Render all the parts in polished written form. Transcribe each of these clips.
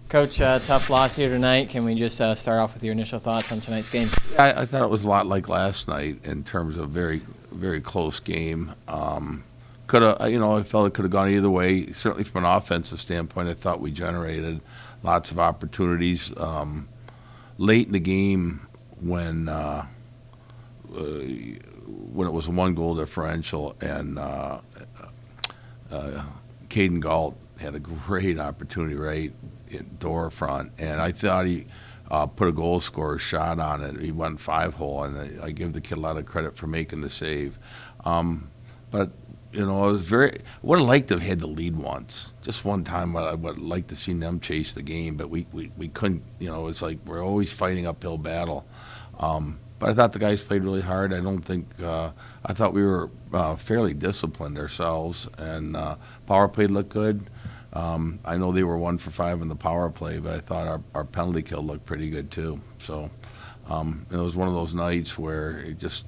Coach, tough loss here tonight. Can we just start off with your initial thoughts on tonight's game? I thought it was a lot like last night in terms of very, very close game. Could have, I felt it could have gone either way. Certainly from an offensive standpoint, I thought we generated lots of opportunities late in the game when it was a 1-goal differential, and Caden Galt had a great opportunity right in door front, and I thought he put a goal scorer shot on it. He went 5-hole, and I give the kid a lot of credit for making the save. But I was would have liked to have had the lead once, just one time. I would like to see them chase the game, but we couldn't. It's like we're always fighting uphill battle. But I thought the guys played really hard. I thought we were fairly disciplined ourselves, and power play looked good. I know they were 1 for 5 in the power play, but I thought our penalty kill looked pretty good too. So it was one of those nights where it just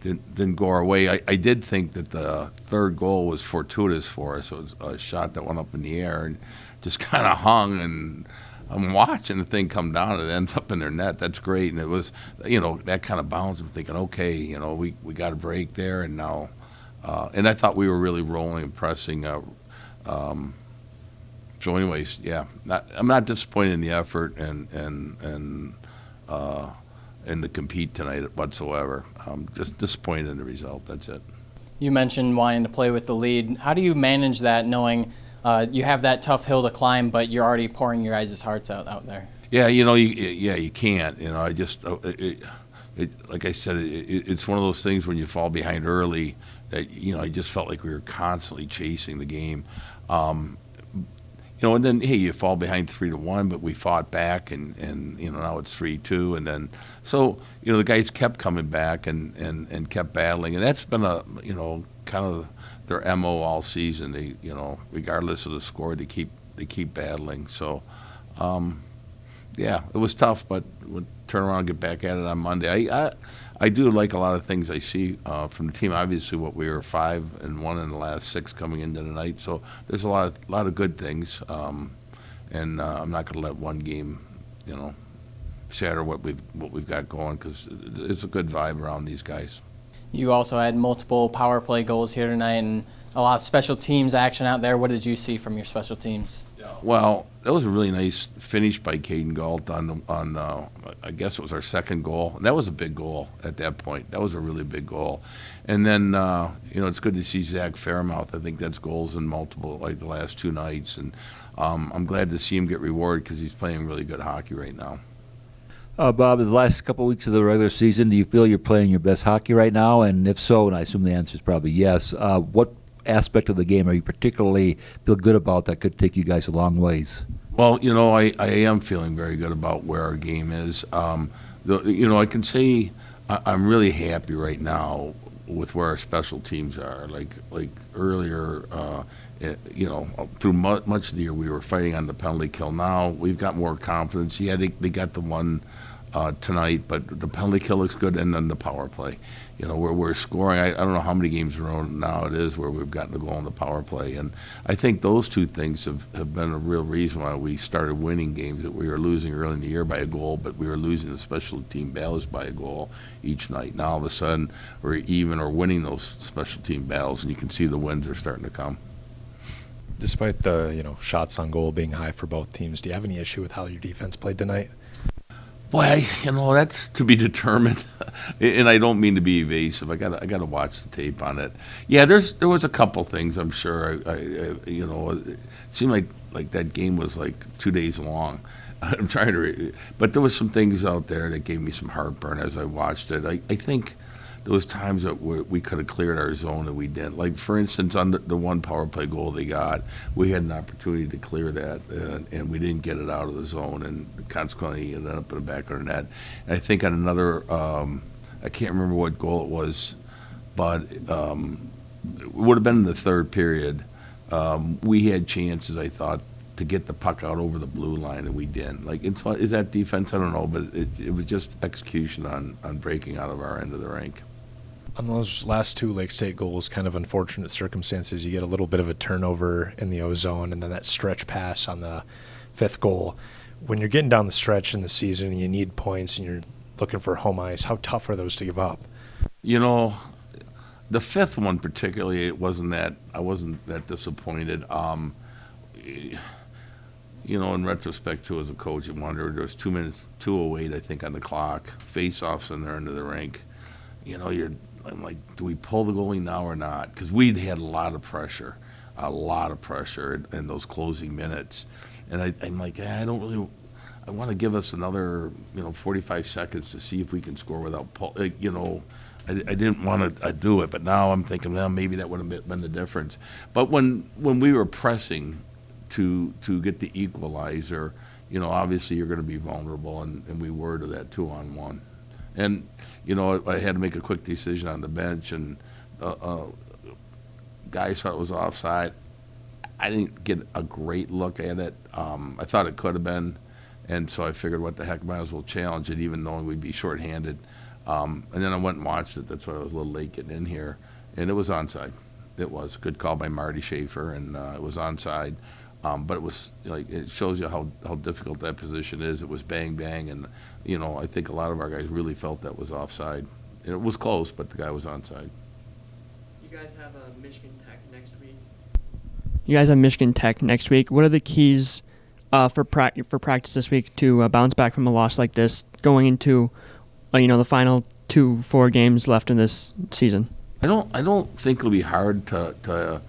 didn't go our way. I did think that the third goal was fortuitous for us. It was a shot that went up in the air and just kind of hung, and I'm watching the thing come down and it ends up in their net. That's great. And it was, that kind of bounce. I'm thinking, okay, we got a break there, and now, and I thought we were really rolling and pressing. So anyways, yeah, I'm not disappointed in the effort and the compete tonight whatsoever. Just disappointed in the result. That's it. You mentioned wanting to play with the lead. How do you manage that, knowing you have that tough hill to climb, but you're already pouring your guys' hearts out there? Yeah, you can't. I just like I said, it's one of those things when you fall behind early that I just felt like we were constantly chasing the game. And then hey, you fall behind 3-1, but we fought back, and now it's 3-2, and then so the guys kept coming back and kept battling, and that's been a kind of their MO all season. They regardless of the score, they keep battling. So yeah, it was tough, but we'll turn around and get back at it on Monday. I do like a lot of things I see from the team. Obviously, we were 5-1 in the last 6 coming into the night, so there's a lot of good things, and I'm not going to let one game, shatter what we've got going, because it's a good vibe around these guys. You also had multiple power play goals here tonight and a lot of special teams action out there. What did you see from your special teams? Well, that was a really nice finish by Caden Galt on I guess it was our second goal, and that was a big goal at that point. That was a really big goal, and then it's good to see Zach Fairmouth. I think that's goals in multiple, like the last 2 nights, and I'm glad to see him get rewarded because he's playing really good hockey right now. Bob, the last couple of weeks of the regular season, do you feel you're playing your best hockey right now? And if so, and I assume the answer is probably yes, what aspect of the game are you particularly feel good about that could take you guys a long ways? Well, I am feeling very good about where our game is. I can say I'm really happy right now with where our special teams are. Like earlier, through much of the year we were fighting on the penalty kill. Now we've got more confidence. Yeah, they got the one tonight, but the penalty kill looks good, and then the power play. Where we're scoring, I don't know how many games in a row now it is where we've gotten the goal in the power play, and I think those 2 things have been a real reason why we started winning games that we were losing early in the year by a goal, but we were losing the special team battles by a goal each night. Now all of a sudden we're even or winning those special team battles, and you can see the wins are starting to come. Despite the shots on goal being high for both teams, do you have any issue with how your defense played tonight? Boy, that's to be determined, and I don't mean to be evasive. I got to watch the tape on it. Yeah, there was a couple things I'm sure. It seemed like that game was like 2 days long. I'm trying to, but there was some things out there that gave me some heartburn as I watched it. I think there was times that we could have cleared our zone and we didn't. Like, for instance, on the one power play goal they got, we had an opportunity to clear that, and we didn't get it out of the zone, and consequently it ended up in the back of our net. And I think on another, I can't remember what goal it was, but it would have been in the third period. We had chances, I thought, to get the puck out over the blue line, and we didn't. Like, is that defense? I don't know, but it was just execution on breaking out of our end of the rink. On those last 2 Lake State goals, kind of unfortunate circumstances, you get a little bit of a turnover in the O-zone, and then that stretch pass on the fifth goal. When you're getting down the stretch in the season and you need points and you're looking for home ice, how tough are those to give up? You know, the fifth one particularly, I wasn't that disappointed. You know, in retrospect, too, as a coach, you wonder, there was 2 minutes, 2:08, I think, on the clock, face-offs in there into the rink. You know, I'm like, do we pull the goalie now or not? Because we'd had a lot of pressure in those closing minutes. And I'm like, I want to give us another, 45 seconds to see if we can score without, I didn't want to do it, but now I'm thinking, well, maybe that would have been the difference. But when we were pressing to get the equalizer, obviously you're going to be vulnerable, and we were to that 2-on-1. And, I had to make a quick decision on the bench, and guys thought it was offside. I didn't get a great look at it. I thought it could have been, and so I figured, what the heck, might as well challenge it, even knowing we'd be shorthanded. And then I went and watched it. That's why I was a little late getting in here. And it was onside. It was a good call by Marty Schaefer, and it was onside. But it was, it shows you how difficult that position is. It was bang, bang, and, I think a lot of our guys really felt that was offside. And it was close, but the guy was onside. You guys have Michigan Tech next week. What are the keys for practice this week to bounce back from a loss like this, going into the final 4 games left in this season? I don't think it'll be hard to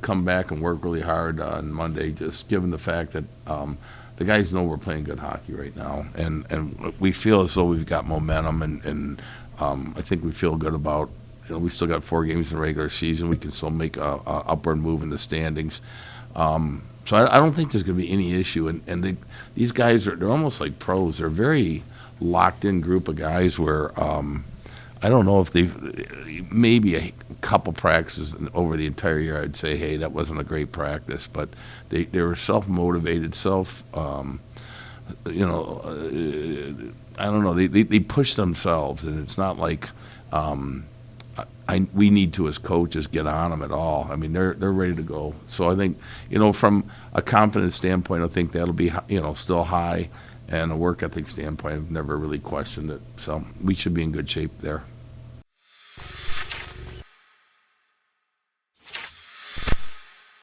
come back and work really hard on Monday, just given the fact that the guys know we're playing good hockey right now, and we feel as though we've got momentum, and I think we feel good about, we still got 4 games in the regular season. We can still make a upward move in the standings. So I don't think there's going to be any issue, and these guys they're almost like pros. They're a very locked-in group of guys where I don't know if maybe a couple practices over the entire year, I'd say, hey, that wasn't a great practice, but they were self-motivated, I don't know, they push themselves, and it's not like we need to, as coaches, get on them at all. I mean, they're ready to go. So I think, from a confidence standpoint, I think that'll be, still high, and a work ethic standpoint, I've never really questioned it. So we should be in good shape there.